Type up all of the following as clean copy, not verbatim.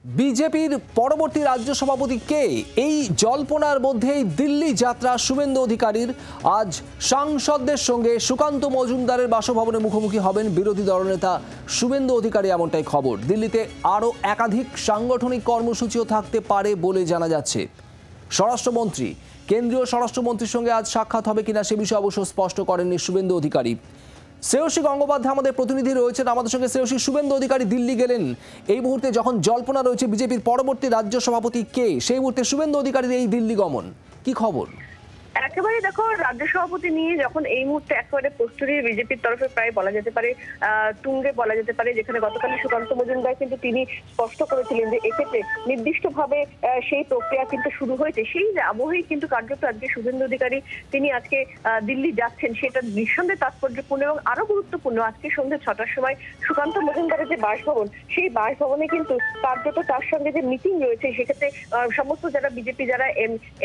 বিজেপির পরবর্তী রাজ্য সভাপতি কে, এই জল্পনার মধ্যেই দিল্লি যাত্রা শুভেন্দু অধিকারীর। আজ সাংসদদের সঙ্গে সুকান্ত মজুমদারের বাসভবনে মুখোমুখি হবেন বিরোধী দলনেতা শুভেন্দু অধিকারী, এমনটাই খবর। দিল্লিতে আরও একাধিক সাংগঠনিক কর্মসূচিও থাকতে পারে বলে জানা যাচ্ছে। স্বরাষ্ট্রমন্ত্রী, কেন্দ্রীয় স্বরাষ্ট্রমন্ত্রীর সঙ্গে আজ সাক্ষাৎ হবে কিনা সে বিষয়ে অবশ্য স্পষ্ট করেননি শুভেন্দু অধিকারী। শ্রেয়সী গঙ্গোপাধ্যায় আমাদের প্রতিনিধি রয়েছেন আমাদের সঙ্গে। শ্রেয়সী, শুভেন্দু অধিকারী দিল্লি গেলেন এই মুহূর্তে, যখন জল্পনা রয়েছে বিজেপির পরবর্তী রাজ্য সভাপতি কে, সেই মুহূর্তে শুভেন্দু অধিকারীর এই দিল্লি গমন, কি খবর? একেবারে দেখো, রাজ্য সভাপতি নিয়ে যখন এই মুহূর্তে একেবারে প্রস্তুতি বিজেপির তরফে প্রায় বলা যেতে পারে তুঙ্গে বলা যেতে পারে, যেখানে গতকাল সুকান্ত মজুমদার কিন্তু তিনি স্পষ্ট করেছিলেন যে এক্ষেত্রে নির্দিষ্টভাবে সেই প্রক্রিয়া কিন্তু শুরু হয়েছে। সেই আবহেই কিন্তু কার্যত আজকে শুভেন্দু অধিকারী তিনি আজকে দিল্লি যাচ্ছেন, সেটা নিঃসন্দেহে তাৎপর্যপূর্ণ এবং আরো গুরুত্বপূর্ণ। আজকে সন্ধ্যে 6টার সময় সুকান্ত মজুমদারের যে বাসভবন, সেই বাসভবনে কিন্তু কার্যত তার সঙ্গে যে মিটিং রয়েছে, সেক্ষেত্রে সমস্ত যারা বিজেপি যারা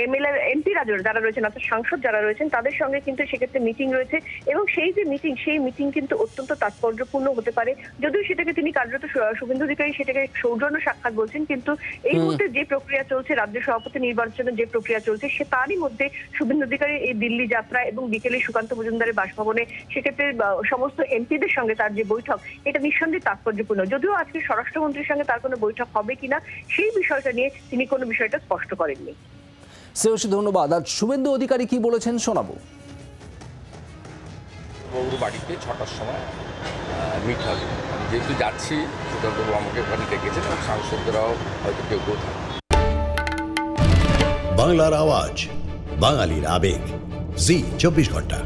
এমএলএ এমপি যারা রয়েছেন অর্থাৎ সাংসদ যারা রয়েছেন তাদের সঙ্গে কিন্তু সেক্ষেত্রে মিটিং রয়েছে এবং সেই যে মিটিং, সেই মিটিং কিন্তু অত্যন্ত তাৎপর্যপূর্ণ হতে পারে। যদিও সেটাকে তিনি কার্যত শুভেন্দু অধিকারী সেটাকে সৌজন্য সাক্ষাৎ বলছেন, কিন্তু এই মুহূর্তে যে প্রক্রিয়া চলছে, রাজ্য সভাপতি নির্বাচনের যে প্রক্রিয়া চলছে, সে তারই মধ্যে শুভেন্দু অধিকারী এই দিল্লি যাত্রা এবং বিকেলে সুকান্ত মজুমদারের বাসভবনে সেক্ষেত্রে সমস্ত এমপিদের সঙ্গে তার যে বৈঠক, এটা নিঃসন্দেহে তাৎপর্যপূর্ণ। যদিও আজকে স্বরাষ্ট্রমন্ত্রীর সঙ্গে তার কোনো বৈঠক হবে কিনা সেই বিষয়টা নিয়ে তিনি কোনো বিষয়টা স্পষ্ট করেননি। শ্রেয়সী, ধন্যবাদ। আর শুভেন্দু অধিকারী কি বলেছেন শোনাবো। বাবুর বাড়িতে 6টার সময় মিট হবে। যেহেতু যাচ্ছি, সুকান্তবাবু আমাকে ওখানে ডেকেছেন এবং সাংসদরাও হয়তো কেউ কেউ থাকবে। বাংলার আওয়াজ, বাঙালির আবেগ, জি 24 ঘন্টা।